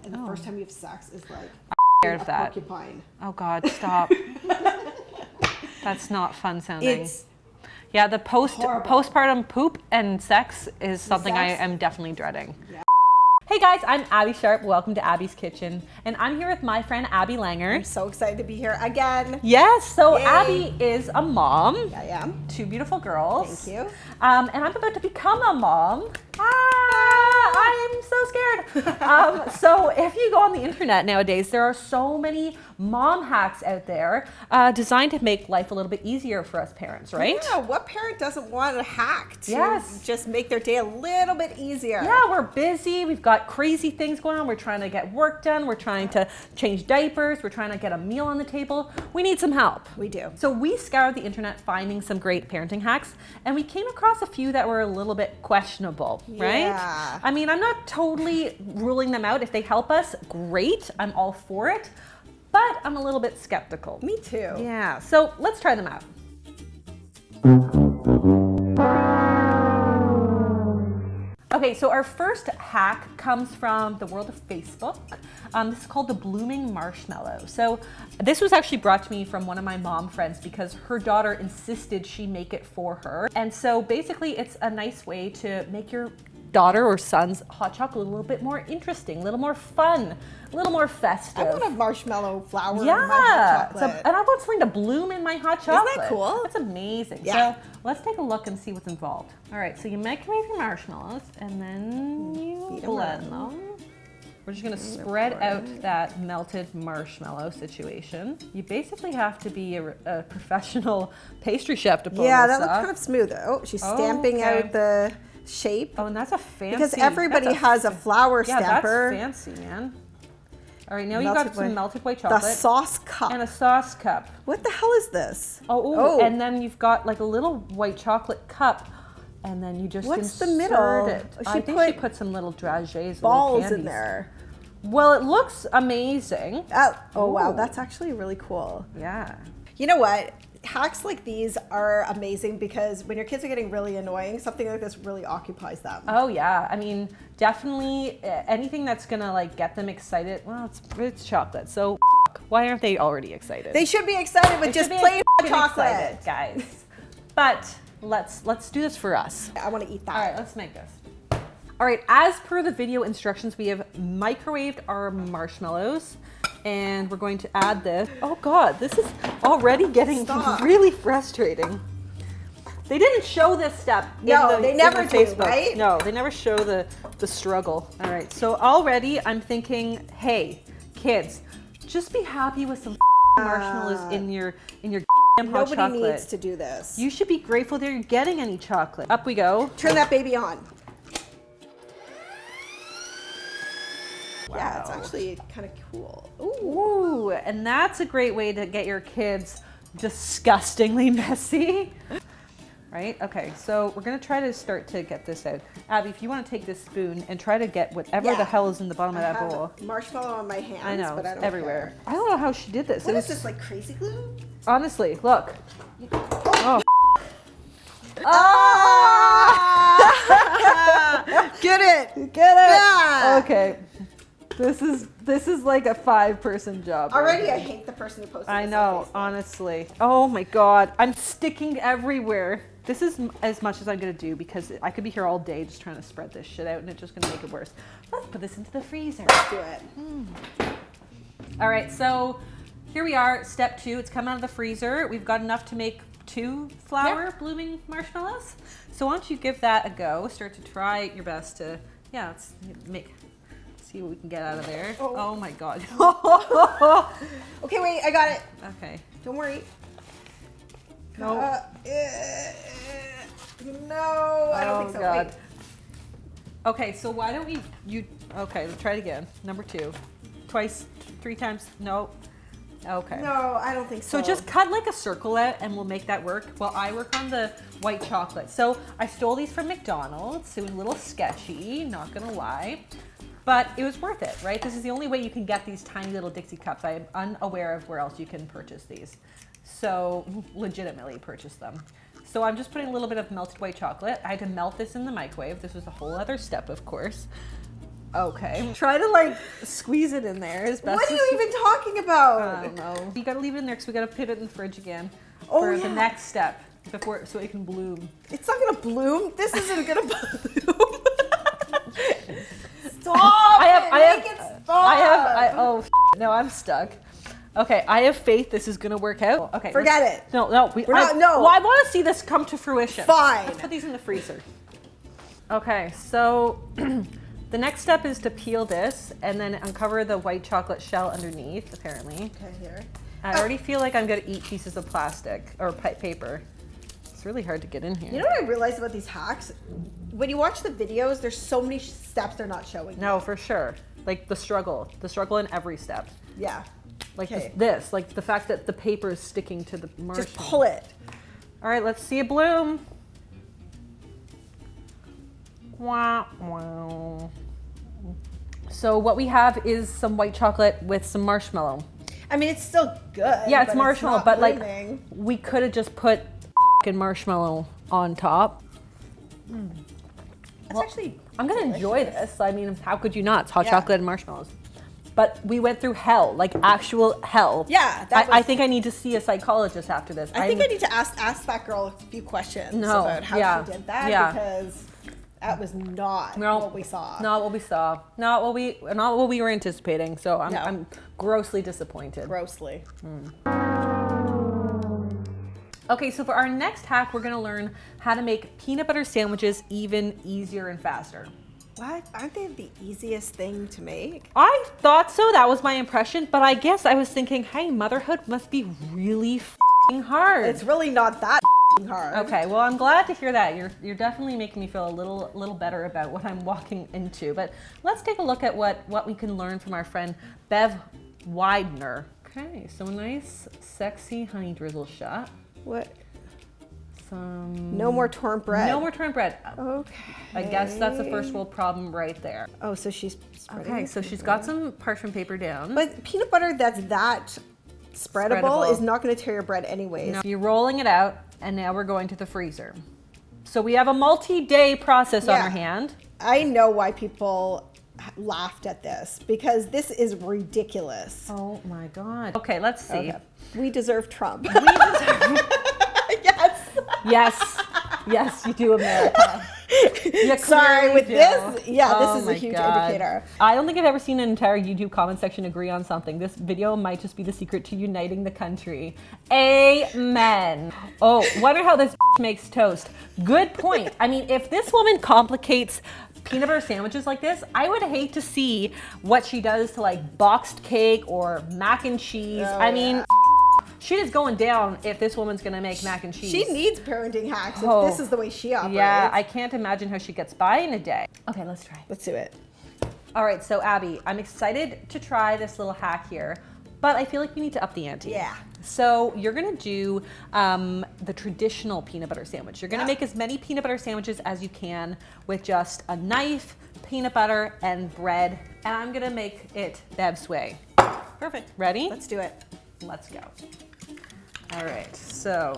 And the first time you have sex is like scared of that. porcupine. Oh God, stop. That's not fun sounding. Yeah, the postpartum poop and sex is something I am definitely dreading. Yeah. Hey guys, I'm Abby Sharp. Welcome to Abby's Kitchen. And I'm here with my friend Abby Langer. I'm so excited to be here again. Yes, so Yay. Abby is a mom. I am. 2 beautiful girls. Thank you. And I'm about to become a mom. I'm so scared. So if you go on the internet nowadays, there are so many mom hacks out there designed to make life a little bit easier for us parents, right? Yeah, what parent doesn't want a hack to just make their day a little bit easier? Yeah, we're busy. We've got crazy things going on. We're trying to get work done. We're trying to change diapers. We're trying to get a meal on the table. We need some help. We do. So we scoured the internet finding some great parenting hacks, and we came across a few that were a little bit questionable, right? Yeah. I mean, I'm not totally ruling them out. If they help us, great. I'm all for it. But I'm a little bit skeptical. Me too. Yeah, so let's try them out. Okay, so our first hack comes from the world of Facebook. This is called the Blooming Marshmallow. So this was actually brought to me from one of my mom friends because her daughter insisted she make it for her. And so basically it's a nice way to make your daughter or son's hot chocolate a little bit more interesting, a little more fun, a little more festive. I want a marshmallow flower in my hot chocolate. And I want something to bloom in my hot chocolate. Isn't that cool? That's amazing. Yeah. So let's take a look and see what's involved. All right, so you microwave your marshmallows and then you blend them. We're just gonna spread out that melted marshmallow situation. You basically have to be a professional pastry chef to pull this that looks off. kind of smooth. Oh, she's stamping out the shape. Oh, and that's a fancy. Because everybody has a flour stamper. Yeah, that's fancy, man. All right, now you've got some melted white The chocolate. sauce cup. And a sauce cup. What the hell is this? Oh, and then you've got like a little white chocolate cup, and then you just What's the insert middle? it. I think she put some little dragées, balls little in there. Well, it looks amazing. Oh wow, that's actually really cool. Yeah. You know what? Hacks like these are amazing because when your kids are getting really annoying, something like this really occupies them. Oh yeah, I mean, definitely anything that's gonna like get them excited. Well, it's chocolate, so why aren't they already excited? They should be excited with just plain chocolate, excited, guys. But let's do this for us. I want to eat that. All right, let's make this. All right, as per the video instructions, we have microwaved our marshmallows. And we're going to add this. Oh God, this is already getting really frustrating. They didn't show this step. No, they never do, Facebook. right? No, they never show the struggle. All right, so already I'm thinking, hey, kids, just be happy with some marshmallows in your hot chocolate. Nobody needs to do this. You should be grateful that you're getting any chocolate. Up we go. Turn that baby on. Wow. Yeah, it's actually kind of cool. Ooh, and that's a great way to get your kids disgustingly messy. Right? Okay, so we're gonna try to start to get this out. Abby, if you want to take this spoon and try to get whatever the hell is in the bottom of that bowl. Marshmallow on my hands, I know, but I it's don't everywhere. care. I don't know how she did this. What is this, like crazy glue? Honestly, look. Oh. Get it! Get it! Yeah. Okay. This is like a 5-person job. Already, I hate the person who posted this. I know, honestly. Oh my God, I'm sticking everywhere. This is as much as I'm gonna do because I could be here all day just trying to spread this shit out and it's just gonna make it worse. Let's put this into the freezer. Let's do it. All right, so here we are, step 2. It's come out of the freezer. We've got enough to make 2 flour blooming marshmallows. So why don't you give that a go? Start to try your best to, let's see what we can get out of there. Oh my God. Okay, wait, I got it. Okay. Don't worry. No. No, I don't think so. God. Wait. Okay, so why don't okay, let's try it again. Number 2. Twice, 3 times, no. Okay. No, I don't think so. So just cut like a circle out and we'll make that work while I work on the white chocolate. So I stole these from McDonald's. It was a little sketchy, not gonna lie. But it was worth it, right? This is the only way you can get these tiny little Dixie cups. I am unaware of where else you can purchase these. So legitimately purchase them. So I'm just putting a little bit of melted white chocolate. I had to melt this in the microwave. This was a whole other step, of course. Okay. Try to like squeeze it in there as best What are as you even talking about? I don't know. You gotta leave it in there because we gotta put it in the fridge again Oh, the next step before so it can bloom. It's not gonna bloom. This isn't gonna bloom. Stop! No, I'm stuck. Okay, I have faith this is gonna work out. Okay, Forget it. No, No. Well, I want to see this come to fruition. Fine. Let's put these in the freezer. Okay, so the next step is to peel this and then uncover the white chocolate shell underneath. Apparently. Okay, here. I already feel like I'm gonna eat pieces of plastic or paper. It's really hard to get in here. You know what I realized about these hacks? When you watch the videos, there's so many steps they're not showing. No, for sure. Like the struggle in every step. Yeah. Like Okay. this, like the fact that the paper is sticking to the marshmallow. Just pull it. All right, let's see it bloom. Wow, wow. So what we have is some white chocolate with some marshmallow. I mean, it's still good. Yeah, it's marshmallow, but like blooming. we could have just put marshmallow on top. That's actually I'm gonna enjoy this. I mean, how could you not? It's hot Yeah. chocolate and marshmallows. But we went through hell, like actual hell. Yeah, I think I need to see a psychologist after this. I think I need to ask that girl a few questions No, about how yeah, she did that yeah. because that was not No, what we saw. Not what we saw. Not what we were anticipating. So No. I'm grossly disappointed. Grossly. Okay, so for our next hack, we're gonna learn how to make peanut butter sandwiches even easier and faster. What? Aren't they the easiest thing to make? I thought so. That was my impression. But I guess I was thinking, hey, motherhood must be really f***ing hard. It's really not that hard. Okay, well, I'm glad to hear that. You're definitely making me feel a little better about what I'm walking into. But let's take a look at what we can learn from our friend Bev Widener. Okay, so a nice, sexy honey drizzle shot. What? Some... No more torn bread. No more torn bread. Okay. I guess that's a first world problem right there. Oh, so she's spreading. Okay, it so she's over. got some parchment paper down. But peanut butter that's that spreadable Spreadable. is not going to tear your bread anyways. No, you're rolling it out, and now we're going to the freezer. So we have a multi-day process on Yeah. our hand. I know why people laughed at this because this is ridiculous. Oh my God. Okay, let's see. Okay. We deserve Trump. We deserve- Yes. yes, you do, America. You Sorry, clearly with do. this, yeah, Oh this is a my huge God. indicator. I don't think I've ever seen an entire YouTube comment section agree on something. This video might just be the secret to uniting the country. Amen. Oh, wonder how this makes toast. Good point. I mean, if this woman complicates peanut butter sandwiches like this, I would hate to see what she does to like boxed cake or mac and cheese. Oh, I mean, yeah. shit is going down if this woman's gonna make mac and cheese. She needs parenting hacks if Oh. this is the way she operates. Yeah, I can't imagine how she gets by in a day. Okay, let's try. Let's do it. All right, so Abby, I'm excited to try this little hack here, but I feel like we need to up the ante. Yeah. So you're gonna do the traditional peanut butter sandwich. You're gonna Yeah. make as many peanut butter sandwiches as you can with just a knife, peanut butter, and bread. And I'm gonna make it Bev's way. Perfect. Ready? Let's do it. Let's go. All right, so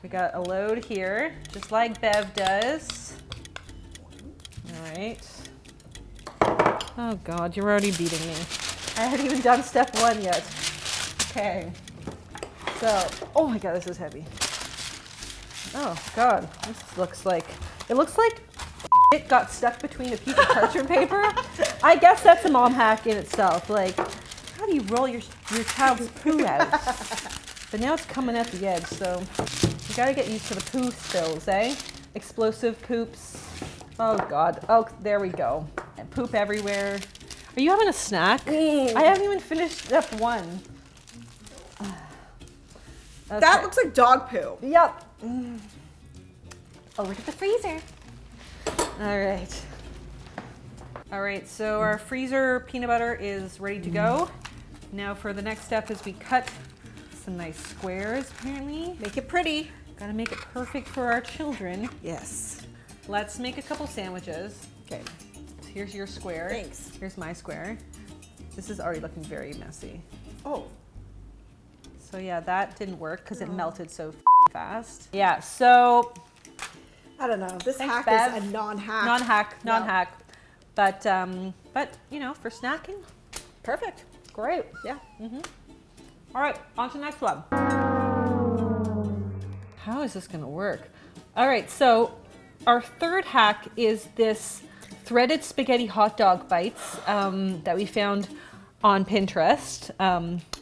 we got a load here, just like Bev does. All right. Oh God, you're already beating me. I haven't even done step one yet. Okay. So, oh my God, this is heavy. Oh God, this looks like, it looks like it got stuck between a piece of parchment paper. I guess that's a mom hack in itself. Like, how do you roll your child's poo out? But now it's coming at the edge, so you gotta get used to the poo spills, eh? Explosive poops. Oh God, oh, there we go. And poop everywhere. Are you having a snack? I haven't even finished step one. Okay. That looks like dog poo. Yep. Over to the freezer. All right. All right, so our freezer peanut butter is ready to go. Now for the next step is we cut some nice squares, apparently. Make it pretty. Gotta make it perfect for our children. Yes. Let's make a couple sandwiches. Okay. So here's your square. Thanks. Here's my square. This is already looking very messy. Oh. So yeah, that didn't work because it melted so fast. Yeah, so I don't know. This Thanks, hack Bev. is a non-hack. non-hack. But you know, for snacking, Perfect. great. Yeah. All right, on to the next one. How is this gonna work? All right, so our third hack is this threaded spaghetti hot dog bites that we found on Pinterest.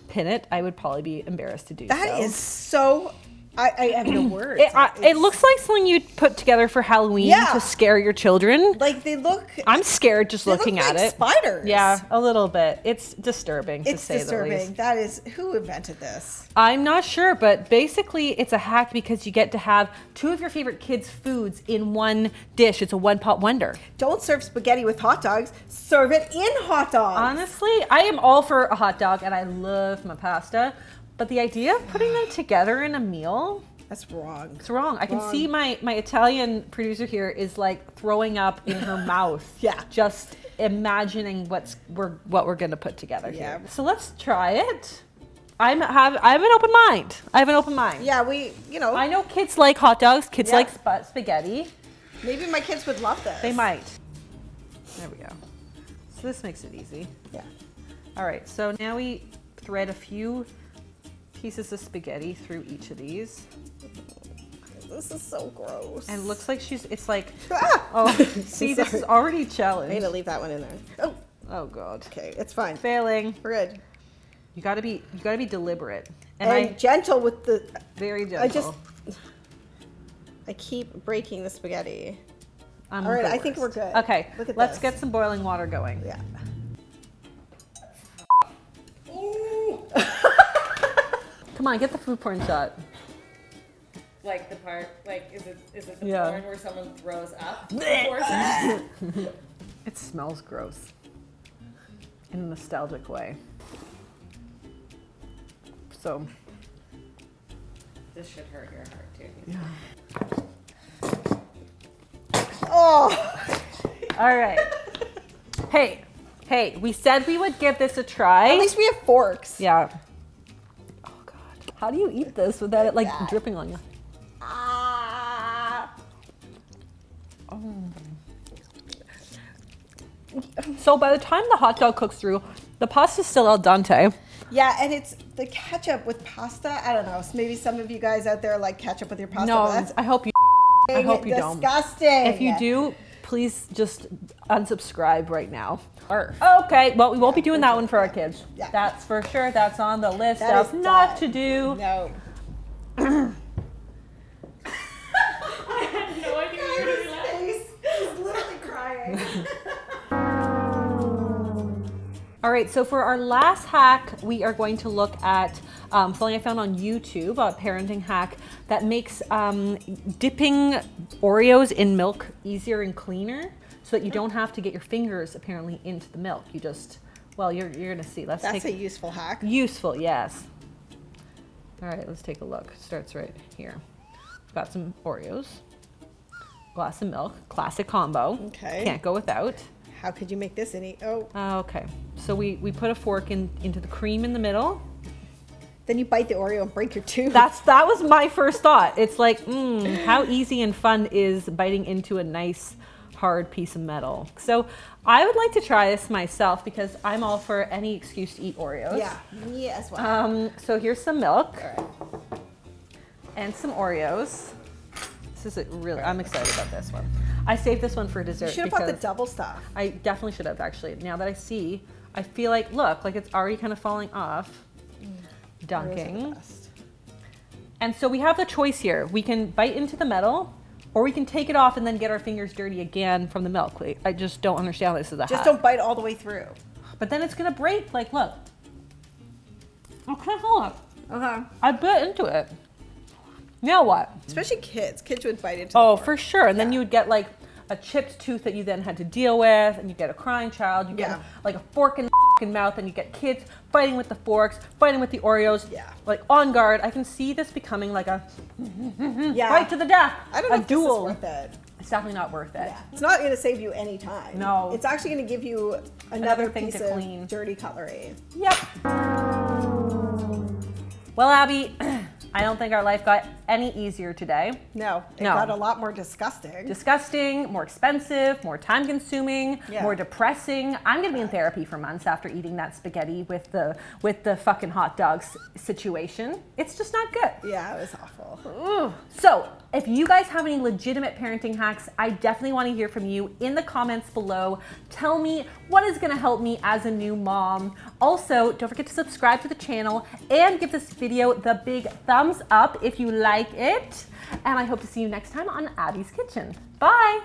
Pin it. I would probably be embarrassed to do so. That is so. I have no words. It looks like something you'd put together for Halloween to scare your children. Like they look. I'm scared just looking at it. Spiders. Yeah, a little bit. It's disturbing to say the least. That is, who invented this? I'm not sure, but basically it's a hack because you get to have two of your favorite kids' foods in one dish. It's a one-pot wonder. Don't serve spaghetti with hot dogs. Serve it in hot dogs. Honestly, I am all for a hot dog and I love my pasta, but the idea of putting them together in a meal, that's wrong. it's wrong. I can see my Italian producer here is like throwing up in her mouth. Yeah. Just imagining what we're gonna put together here. Yeah. So let's try it. I have an open mind. I have an open mind. Yeah, I know kids like hot dogs. Kids like spaghetti. Maybe my kids would love this. They might. There we go. So this makes it easy. Yeah. All right, so now we thread a few pieces of spaghetti through each of these. This is so gross. And it looks like it's like, Ah! oh, see, this is already I need challenged. to leave that one in there. Oh, Oh God. okay, it's fine. Failing. We're good. You gotta be deliberate. And gentle with the. Very gentle. I keep breaking the spaghetti. I'm All right, the I think worst. we're good. Okay, Look at let's this. get some boiling water going. Yeah. Come on, get the food porn shot. Like the part, like is it the Yeah. porn where someone throws up? Before sex? It smells gross in a nostalgic way. So, This should hurt your heart too. Oh, all right. Hey, we said we would give this a try. at least we have forks. Yeah. Oh God. How do you eat this without it like dripping on you? Ah. So by the time the hot dog cooks through, the pasta's still al dente. Yeah, and it's the ketchup with pasta. I don't know. So maybe some of you guys out there like ketchup with your pasta. No, but that's I hope you don't. disgusting. If you do, please just unsubscribe right now. Arf. Okay, well, we won't be doing that one for our kids. Yeah. That's for sure. That's on the list That of is not done. to do. No. I had no idea you were gonna be laughing. He's literally crying. All right, so for our last hack, we are going to look at something I found on YouTube, a parenting hack that makes dipping Oreos in milk easier and cleaner so that you don't have to get your fingers apparently into the milk. You just, well, you're gonna see. Let's That's take a useful hack. useful, yes. All right, let's take a look. Starts right here. Got some Oreos, glass of milk, classic combo. Okay. Can't go without. How could you make this any? Oh, Okay, so we put a fork into the cream in the middle. then you bite the Oreo and break your tooth. That was my first thought. It's like, how easy and fun is biting into a nice hard piece of metal. So I would like to try this myself because I'm all for any excuse to eat Oreos. Yeah, me as well. So here's some milk All right. and some Oreos. This is I'm excited about this one. I saved this one for dessert. You should have bought the because double stuff. I definitely should have actually. Now that I see, I feel like, look, like it's already kind of falling off. Oreos are the Dunking. best. And so we have the choice here. We can bite into the metal, or we can take it off and then get our fingers dirty again from the milk. I just don't understand this is a Just hack. don't bite all the way through. But then it's gonna break. Like, look. Okay, hold on. Uh-huh. I bit into it. Now what? Especially kids. Kids would bite into Oh, the for fork. sure. And then Yeah. you would get like a chipped tooth that you then had to deal with, and you get a crying child. You get Yeah. like a fork in the fucking mouth, and you get kids fighting with the forks, fighting with the Oreos. Yeah. Like on guard. I can see this becoming like a Yeah. fight to the death. I don't know a if duel. this is worth it. It's definitely not worth it. Yeah. It's not going to save you any time. No. It's actually going to give you Another another thing piece to of clean. dirty cutlery. Yep. Well, Abby, I don't think our life got any easier today. No, it No. got a lot more disgusting. Disgusting, more expensive, more time consuming, Yeah. more depressing. I'm gonna be in therapy for months after eating that spaghetti with the fucking hot dogs situation. It's just not good. Yeah, it was awful. Ooh. So if you guys have any legitimate parenting hacks, I definitely want to hear from you in the comments below. Tell me what is going to help me as a new mom. Also, don't forget to subscribe to the channel and give this video the big thumbs up if you like it. And I hope to see you next time on Abby's Kitchen. Bye.